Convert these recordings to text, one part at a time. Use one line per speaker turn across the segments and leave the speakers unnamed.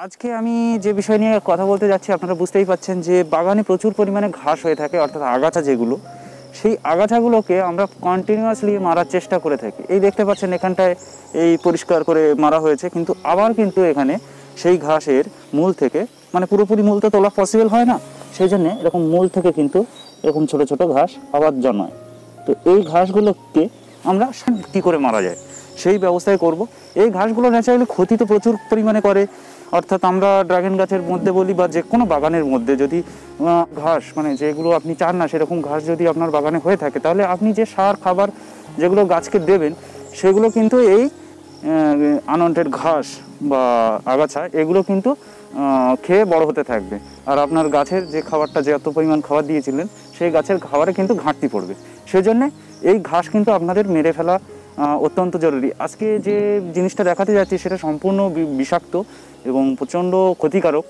আজকে আমি যে বিষয় নিয়ে কথা বলতে যাচ্ছি আপনারা বুঝতেই পাচ্ছেন যে বাগানে প্রচুর পরিমাণে ঘাস হয়ে থাকে, অর্থাৎ আগাছা যেগুলো, সেই আগাছাগুলোকে আমরা কন্টিনিউয়াসলি মারার চেষ্টা করে থাকি। এই দেখতে পাচ্ছেন এখানটায় এই পরিষ্কার করে মারা হয়েছে, কিন্তু আবার কিন্তু এখানে সেই ঘাসের মূল থেকে, মানে পুরোপুরি মূল তো তোলা পসিবল হয় না, সেই জন্য এরকম মূল থেকে কিন্তু এরকম ছোট ছোট ঘাস আবার জন্মায়। তো এই ঘাসগুলোকে আমরা কী করে মারা যায় সেই ব্যবস্থায় করব। এই ঘাসগুলো ন্যাচারালি ক্ষতি তো প্রচুর পরিমাণে করে, অর্থাৎ আমরা ড্রাগন গাছের মধ্যে বলি বা যে কোনো বাগানের মধ্যে যদি ঘাস, মানে যেগুলো আপনি চান না সেরকম ঘাস যদি আপনার বাগানে হয়ে থাকে, তাহলে আপনি যে সার খাবার যেগুলো গাছকে দেবেন সেগুলো কিন্তু এই আনওয়ান্টেড ঘাস বা আগাছা এগুলো কিন্তু খেয়ে বড় হতে থাকবে। আর আপনার গাছের যে খাবারটা, যে এত পরিমাণ খাবার দিয়েছিলেন, সেই গাছের খাবারে কিন্তু ঘাটতি পড়বে। সেজন্যে এই ঘাস কিন্তু আপনাদের মেরে ফেলা অত্যন্ত জরুরি। আজকে যে জিনিসটা দেখাতে যাচ্ছি সেটা সম্পূর্ণ বিষাক্ত এবং প্রচণ্ড ক্ষতিকারক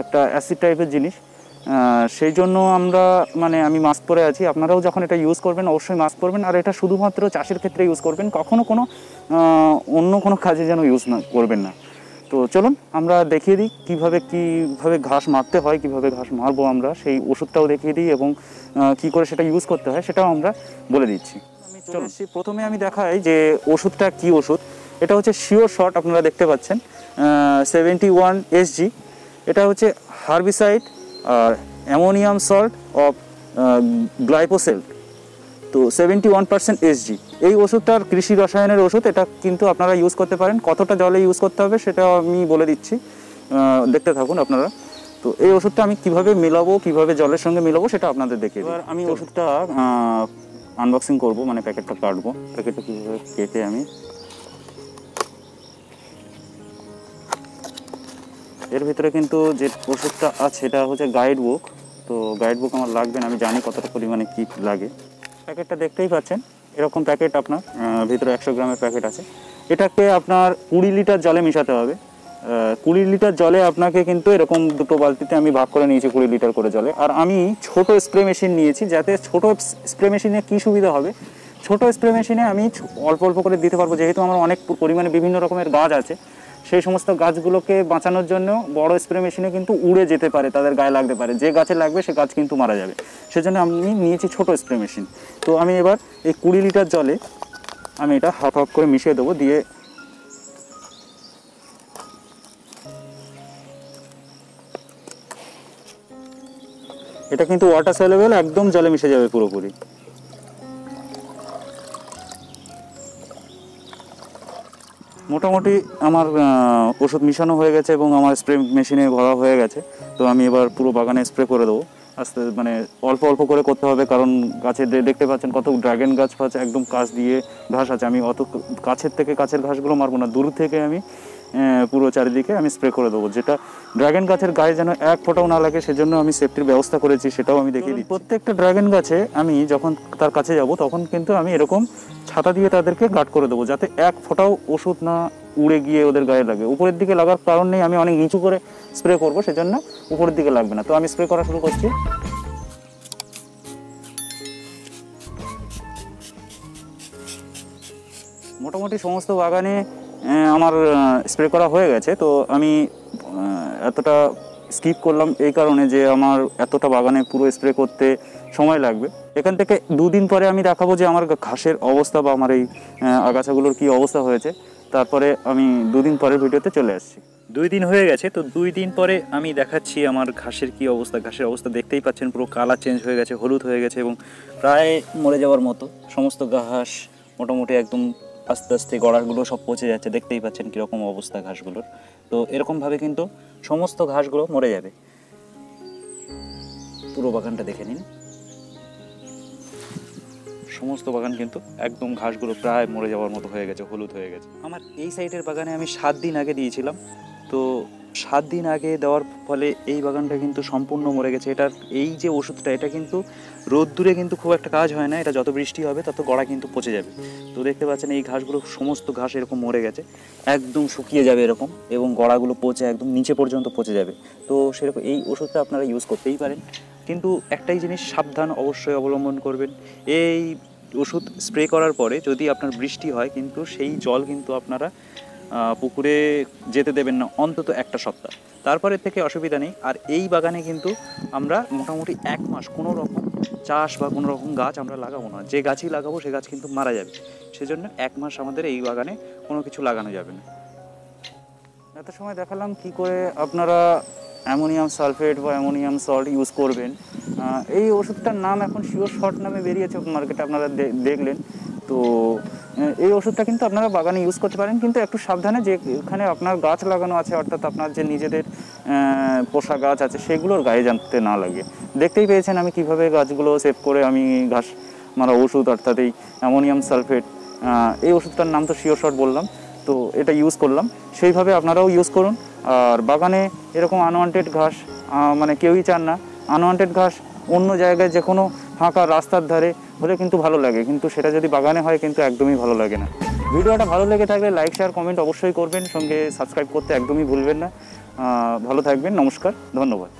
একটা অ্যাসিড টাইপের জিনিস। সেই জন্য আমি মাস্ক পরে আছি। আপনারাও যখন এটা ইউজ করবেন অবশ্যই মাস্ক পরবেন, আর এটা শুধুমাত্র চাষের ক্ষেত্রে ইউজ করবেন, কখনো অন্য কোনো কাজে যেন ইউজ করবেন না। তো চলুন আমরা দেখিয়ে দিই কীভাবে ঘাস মারতে হয়, কীভাবে ঘাস মারবো আমরা, সেই ওষুধটাও দেখিয়ে দিই এবং কী করে সেটা ইউজ করতে হয় সেটাও আমরা বলে দিচ্ছি। চলুন প্রথমে আমি দেখাই যে ওষুধটা কী ওষুধ। এটা হচ্ছে শিওর শট, আপনারা দেখতে পাচ্ছেন 71 SG। এটা হচ্ছে হার্বিসাইড আর অ্যামোনিয়াম সল্ট অফ গ্লাইফোসেট, তো 71% SG। এই ওষুধটার কৃষি রসায়নের ওষুধ, এটা কিন্তু আপনারা ইউজ করতে পারেন। কতটা জলে ইউজ করতে হবে সেটাও আমি বলে দিচ্ছি, দেখতে থাকুন আপনারা। তো এই ওষুধটা আমি কিভাবে মেলাবো, কিভাবে জলের সঙ্গে মেলাবো সেটা আপনাদের দেখিয়ে দিই। এবার আমি ওষুধটা আনবক্সিং করব, মানে প্যাকেটটা কাটবো। প্যাকেটটা কীভাবে কেটে আমি এর ভিতরে কিন্তু যে ওষুধটা আছে এটা হচ্ছে গাইড বুক। তো গাইড বুক আমার লাগবে না, আমি জানি কতটা পরিমাণে কী লাগে। প্যাকেটটা দেখতেই পাচ্ছেন, এরকম প্যাকেট আপনার ভিতরে 100 গ্রামের প্যাকেট আছে। এটাকে আপনার 20 লিটার জলে মেশাতে হবে। 20 লিটার জলে আপনাকে কিন্তু এরকম দুটো বালতিতে আমি ভাগ করে নিয়েছি 20 লিটার করে জলে। আর আমি ছোট স্প্রে মেশিন নিয়েছি, যাতে ছোট স্প্রে মেশিনে কী সুবিধা হবে, ছোট স্প্রে মেশিনে আমি অল্প অল্প করে দিতে পারবো। যেহেতু আমার অনেক পরিমাণে বিভিন্ন রকমের গাছ আছে, সেই সমস্ত গাছগুলোকে বাঁচানোর জন্য বড় স্প্রে মেশিনে কিন্তু উড়ে যেতে পারে, তাদের গায়ে লাগতে পারে, যে গাছে লাগবে সে গাছ কিন্তু মারা যাবে। সেজন্য আমি নিয়েছি ছোট স্প্রে মেশিন। তো আমি এবার এই 20 লিটার জলে আমি এটা হাফ হাফ করে মিশিয়ে দেবো। দিয়ে এটা কিন্তু ওয়াটার সলিউবল, একদম জলে মিশে যাবে পুরোপুরি। মোটামুটি আমার ওষুধ মিশানো হয়ে গেছে এবং আমার স্প্রে মেশিনে ভরা হয়ে গেছে। তো আমি এবার পুরো বাগানে স্প্রে করে দেবো। আস্তে অল্প অল্প করে করতে হবে, কারণ গাছে দেখতে পাচ্ছেন কত ড্রাগন গাছ ফাছ একদম কাছ দিয়ে ঘাস আছে। আমি অত কাছের ঘাসগুলো মারবো না, দূর থেকে আমি পুরো চারিদিকে আমি স্প্রে করে দেবো, যেটা ড্রাগন গাছের গায়ে যেন এক ফোঁটাও না লাগে, সেজন্য আমি সেফটির ব্যবস্থা করেছি, সেটাও আমি দেখিয়ে দিই। প্রত্যেকটা ড্রাগন গাছে আমি যখন তার কাছে যাব তখন কিন্তু আমি এরকম ছাতা দিয়ে তাদেরকে গার্ড করে দেবো, যাতে এক ফোঁটাও ওষুধ না উড়ে গিয়ে ওদের গায়ে লাগে। উপরের দিকে লাগার কারণ নেই, আমি অনেক নিচু করে স্প্রে করবো, সেজন্য উপরের দিকে লাগবে না। তো আমি স্প্রে করা শুরু করছি। মোটামুটি সমস্ত বাগানে আমার স্প্রে করা হয়ে গেছে। তো আমি এতটা স্কিপ করলাম এই কারণে যে আমার এতটা বাগানে পুরো স্প্রে করতে সময় লাগবে। এখান থেকে 2 দিন পরে আমি দেখাবো যে আমার ঘাসের অবস্থা বা আমার এই আগাছাগুলোর কী অবস্থা হয়েছে। তারপরে আমি 2 দিন পরের ভিডিওতে চলে আসছি। 2 দিন হয়ে গেছে, তো 2 দিন পরে আমি দেখাচ্ছি আমার ঘাসের কী অবস্থা। ঘাসের অবস্থা দেখতেই পাচ্ছেন, পুরো কালার চেঞ্জ হয়ে গেছে, হলুদ হয়ে গেছে এবং প্রায় মরে যাওয়ার মতো। সমস্ত ঘাস মোটামুটি একদম আস্তে আস্তে গড়াগুলো সব পচে যাচ্ছে, দেখতেই পাচ্ছেন কীরকম অবস্থা ঘাসগুলোর। তো এরকমভাবে কিন্তু সমস্ত ঘাসগুলো মরে যাবে। পুরো বাগানটা দেখে নিন, সমস্ত বাগান কিন্তু একদম ঘাসগুলো প্রায় মরে যাওয়ার মতো হয়ে গেছে, হলুদ হয়ে গেছে। আমার এই সাইডের বাগানে আমি 7 দিন আগে দিয়েছিলাম। তো 7 দিন আগে দেওয়ার ফলে এই বাগানটা কিন্তু সম্পূর্ণ মরে গেছে। এটার এই যে ওষুধটা, এটা কিন্তু রোদ্দুরে কিন্তু খুব একটা কাজ হয় না, এটা যত বৃষ্টি হবে তত গড়া কিন্তু পচে যাবে। তো দেখতে পাচ্ছেন এই ঘাসগুলো, সমস্ত ঘাস এরকম মরে গেছে, একদম শুকিয়ে যাবে এরকম, এবং গড়াগুলো পচে একদম নিচে পর্যন্ত পচে যাবে। তো সেরকম এই ওষুধটা আপনারা ইউজ করতেই পারেন, কিন্তু একটাই জিনিস সাবধান অবশ্যই অবলম্বন করবেন। এই ওষুধ স্প্রে করার পরে যদি আপনার বৃষ্টি হয়, কিন্তু সেই জল কিন্তু আপনারা
পুকুরে যেতে দেবেন না অন্তত একটা সপ্তাহ, তারপরে থেকে অসুবিধা নেই। আর এই বাগানে কিন্তু আমরা মোটামুটি 1 মাস কোনো রকম চাষ বা কোনো রকম গাছ আমরা লাগাবো না, যে গাছই লাগাবো সে গাছ কিন্তু মারা যাবে, সেজন্য 1 মাস আমাদের এই বাগানে কোনো কিছু লাগানো যাবে না।
এত সময় দেখালাম কি করে আপনারা অ্যামোনিয়াম সালফেট বা অ্যামোনিয়াম সল্ট ইউজ করবেন। এই ওষুধটার নাম এখন শিওর শর্ট নামে বেরিয়েছে মার্কেটে, আপনারা দেখলেন তো। এই ওষুধটা কিন্তু আপনারা বাগানে ইউজ করতে পারেন, কিন্তু একটু সাবধানে, যে এখানে আপনার গাছ লাগানো আছে অর্থাৎ আপনার যে নিজেদের পোষা গাছ আছে সেগুলোর গায়ে জানতে না লাগে। দেখতেই পেয়েছেন আমি কিভাবে গাছগুলো সেভ করে আমি ঘাস মারা ওষুধ অর্থাৎ এই অ্যামোনিয়াম সালফেট, এই ওষুধটার নাম তো শিওর শর্ট বললাম, তো এটা ইউজ করলাম। সেইভাবে আপনারাও ইউজ করুন। আর বাগানে এরকম আনওয়ান্টেড ঘাস মানে কেউই চান না। আনওয়ান্টেড ঘাস অন্য জায়গায় যে কোনো ফাঁকা রাস্তার ধারে হলে কিন্তু ভালো লাগে, কিন্তু সেটা যদি বাগানে হয় কিন্তু একদমই ভালো লাগে না। ভিডিওটা ভালো লেগে থাকলে লাইক শেয়ার কমেন্ট অবশ্যই করবেন, সঙ্গে সাবস্ক্রাইব করতে একদমই ভুলবেন না। ভালো থাকবেন, নমস্কার, ধন্যবাদ।